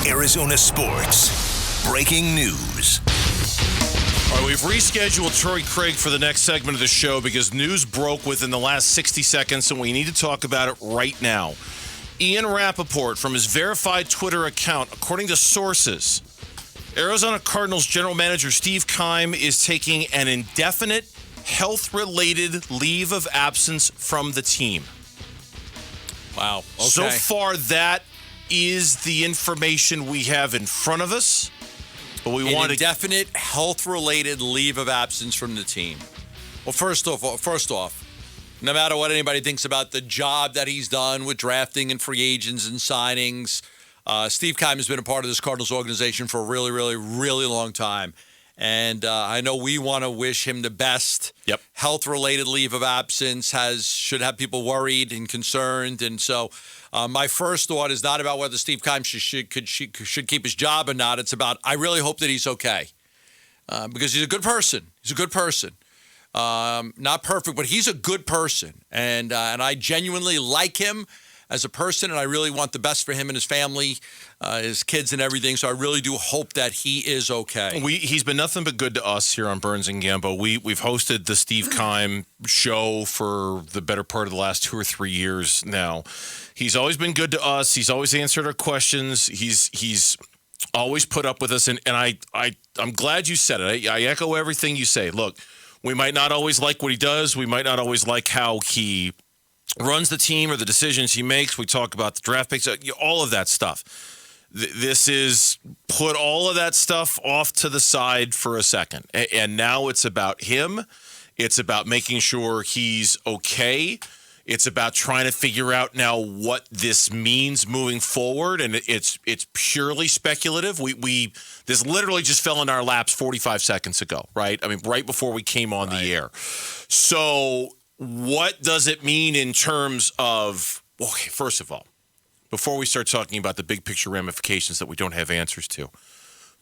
Arizona sports. Breaking news. All right, we've rescheduled Troy Craig for the next segment of the show because news broke within the last 60 seconds, and we need to talk about it right now. Ian Rappaport, from his verified Twitter account, according to sources, Arizona Cardinals general manager Steve Keim is taking an indefinite health-related leave of absence from the team. Wow. Okay. So far, that is the information we have in front of us. But we want indefinite health-related leave of absence from the team. Well, first off, no matter what anybody thinks about the job that he's done with drafting and free agents and signings, Steve Keim has been a part of this Cardinals organization for a really, really, really long time. And I know we want to wish him the best. Yep. Health-related leave of absence should have people worried and concerned. And so my first thought is not about whether Steve Keim should keep his job or not. It's about, I really hope that he's okay. Because he's a good person. He's a good person. Not perfect, but he's a good person. And I genuinely like him as a person, and I really want the best for him and his family, his kids and everything. So I really do hope that he is okay. He's been nothing but good to us here on Burns and Gambo. We've hosted the Steve Keim show for the better part of the last 2 or 3 years now. He's always been good to us. He's always answered our questions. He's always put up with us, and I'm glad you said it. I echo everything you say. Look, we might not always like what he does. We might not always like how he runs the team or the decisions he makes. We talk about the draft picks, all of that stuff. This is put all of that stuff off to the side for a second. And now it's about him. It's about making sure he's okay. It's about trying to figure out now what this means moving forward. And it's purely speculative. This literally just fell in our laps 45 seconds ago, right? I mean, right before we came on the air. So what does it mean in terms of, okay, first of all, before we start talking about the big picture ramifications that we don't have answers to,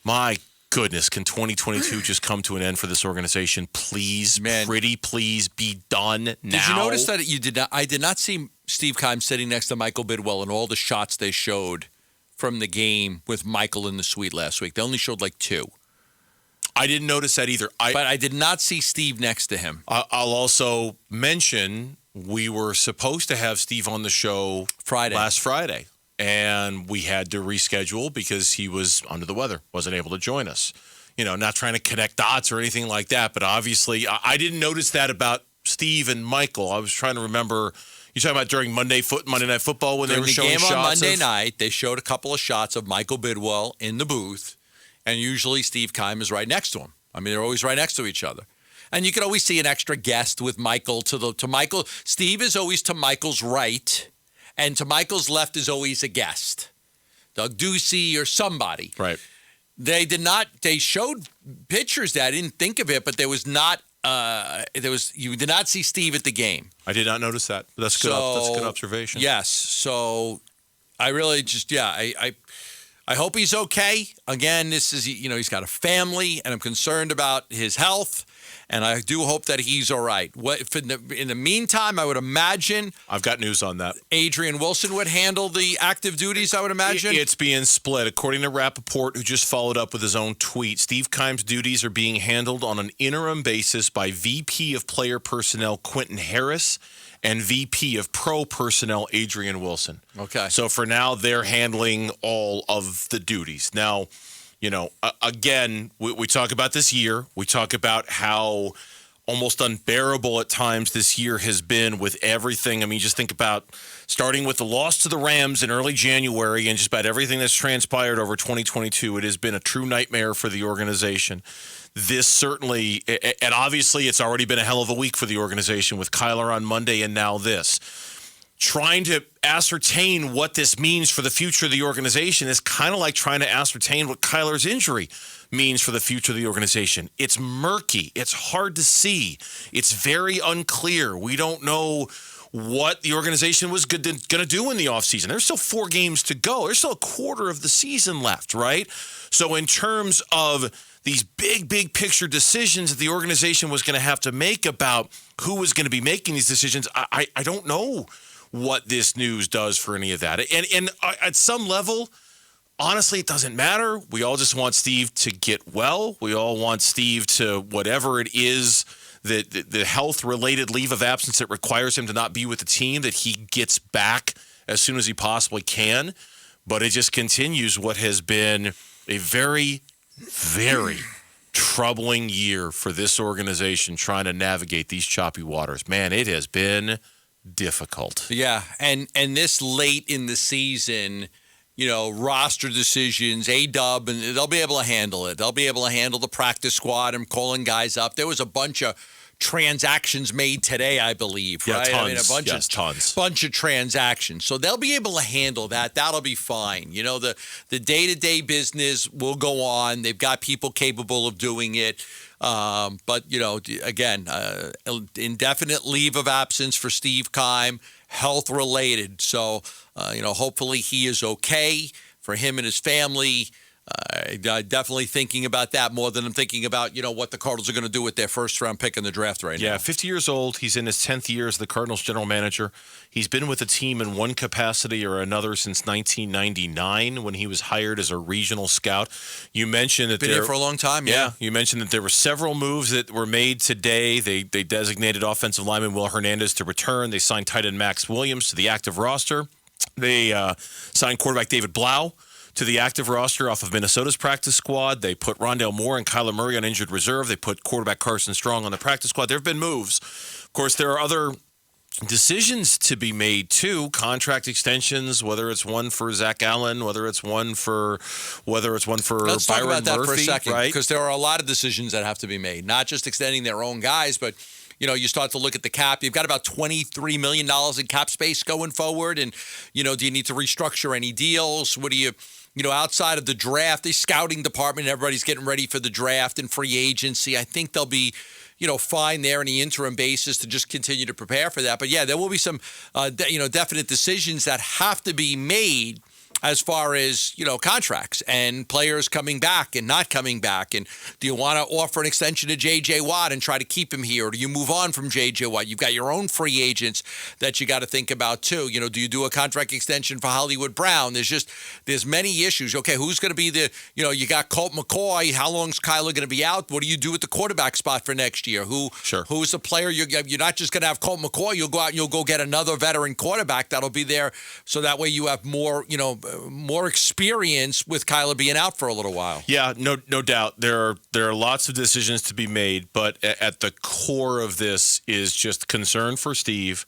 my goodness, can 2022 just come to an end for this organization? Please, pretty please be done now. Did you notice that I did not see Steve Keim sitting next to Michael Bidwell in all the shots they showed from the game with Michael in the suite last week? They only showed like 2. I didn't notice that either. But I did not see Steve next to him. I'll also mention we were supposed to have Steve on the show last Friday, and we had to reschedule because he was under the weather, wasn't able to join us. Not trying to connect dots or anything like that, but obviously I didn't notice that about Steve and Michael. I was trying to remember. You're talking about during Monday Night Football when they were showing shots? During the game on Monday night, they showed a couple of shots of Michael Bidwell in the booth. And usually Steve Keim is right next to him. I mean, they're always right next to each other. And you can always see an extra guest with Michael to Michael. Steve is always to Michael's right, and to Michael's left is always a guest. Doug Ducey or somebody. Right. They showed pictures that I didn't think of it, but you did not see Steve at the game. I did not notice that. That's good. That's a good observation. Yes. So I really just, I hope he's okay. Again, this is, he's got a family, and I'm concerned about his health, and I do hope that he's all right. In the meantime, I would imagine I've got news on that. Adrian Wilson would handle the active duties, I would imagine. It's being split. According to Rappaport, who just followed up with his own tweet, Steve Keim's duties are being handled on an interim basis by VP of Player Personnel Quentin Harris and VP of Pro Personnel Adrian Wilson. Okay. So for now, they're handling all of the duties. Now, again, we talk about this year. We talk about how almost unbearable at times this year has been with everything. I mean, just think about starting with the loss to the Rams in early January and just about everything that's transpired over 2022. It has been a true nightmare for the organization. This certainly, and obviously it's already been a hell of a week for the organization with Kyler on Monday and now this. Trying to ascertain what this means for the future of the organization is kind of like trying to ascertain what Kyler's injury means for the future of the organization. It's murky. It's hard to see. It's very unclear. We don't know what the organization was going to do in the offseason. There's still 4 games to go. There's still a quarter of the season left, right? So in terms of these big picture decisions that the organization was going to have to make about who was going to be making these decisions, I don't know what this news does for any of that. And at some level, honestly, it doesn't matter. We all just want Steve to get well. We all want Steve to, whatever it is, the health-related leave of absence that requires him to not be with the team, that he gets back as soon as he possibly can. But it just continues what has been a very, very troubling year for this organization trying to navigate these choppy waters. Man, it has been difficult. Yeah, and this late in the season, roster decisions, A-Dub, and they'll be able to handle it. They'll be able to handle the practice squad and calling guys up. There was a bunch of transactions made today, I believe, right? Tons. Bunch of transactions. So they'll be able to handle that. That'll be fine. The day-to-day business will go on. They've got people capable of doing it. But, again, indefinite leave of absence for Steve Keim, health-related. So, hopefully he is okay for him and his family. Definitely thinking about that more than I'm thinking about, what the Cardinals are going to do with their first-round pick in the draft right now. Yeah, 50 years old. He's in his 10th year as the Cardinals general manager. He's been with the team in one capacity or another since 1999 when he was hired as a regional scout. You mentioned that been here for a long time. Yeah, you mentioned that there were several moves that were made today. They designated offensive lineman Will Hernandez to return. They signed tight end Max Williams to the active roster. They signed quarterback David Blau to the active roster off of Minnesota's practice squad. They put Rondale Moore and Kyler Murray on injured reserve. They put quarterback Carson Strong on the practice squad. There have been moves. Of course, there are other decisions to be made, too. Contract extensions, whether it's one for Zach Allen, whether it's one for Let's Byron talk about that Murphy, for a second, right? Because there are a lot of decisions that have to be made, not just extending their own guys, but you start to look at the cap. You've got about $23 million in cap space going forward. And, do you need to restructure any deals? What do you outside of the draft, the scouting department, everybody's getting ready for the draft and free agency. I think they'll be, fine there on the interim basis to just continue to prepare for that. But, yeah, there will be some, definite decisions that have to be made as far as, contracts and players coming back and not coming back. And do you want to offer an extension to J.J. Watt and try to keep him here? Or do you move on from J.J. Watt? You've got your own free agents that you got to think about, too. Do you do a contract extension for Hollywood Brown? There's many issues. Okay, who's going to be you got Colt McCoy. How long's Kyler going to be out? What do you do with the quarterback spot for next year? Who's the player? You're not just going to have Colt McCoy. You'll go out and you'll go get another veteran quarterback that'll be there. So that way you have more experience with Kyler being out for a little while. Yeah, no doubt. There are lots of decisions to be made, but at the core of this is just concern for Steve,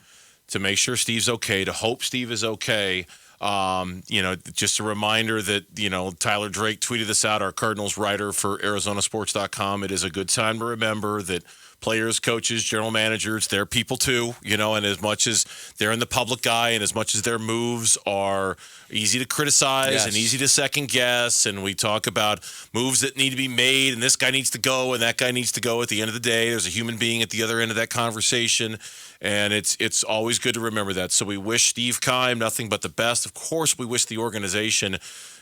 to make sure Steve's okay, to hope Steve is okay. Just a reminder that, Tyler Drake tweeted this out, our Cardinals writer for ArizonaSports.com. It is a good time to remember that players, coaches, general managers, they're people too, and as much as they're in the public eye and as much as their moves are easy to criticize and easy to second guess, and we talk about moves that need to be made and this guy needs to go and that guy needs to go, at the end of the day, there's a human being at the other end of that conversation, and it's always good to remember that. So we wish Steve Keim nothing but the best. Of course, we wish the organization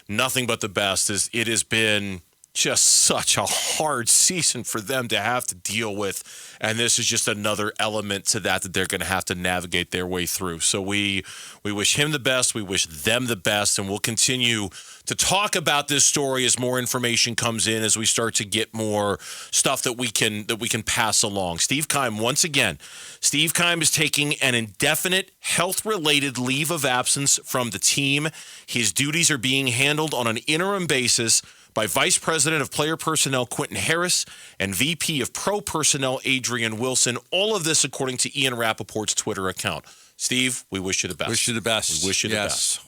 nothing but the best, as it has been just such a hard season for them to have to deal with. And this is just another element to that they're going to have to navigate their way through. So we wish him the best. We wish them the best. And we'll continue to talk about this story as more information comes in, as we start to get more stuff that we can pass along. Steve Keim, once again, Steve Keim is taking an indefinite health-related leave of absence from the team. His duties are being handled on an interim basis by Vice President of Player Personnel Quentin Harris and VP of Pro Personnel Adrian Wilson. All of this according to Ian Rappaport's Twitter account. Steve, we wish you the best. Wish you the best. We wish you the best.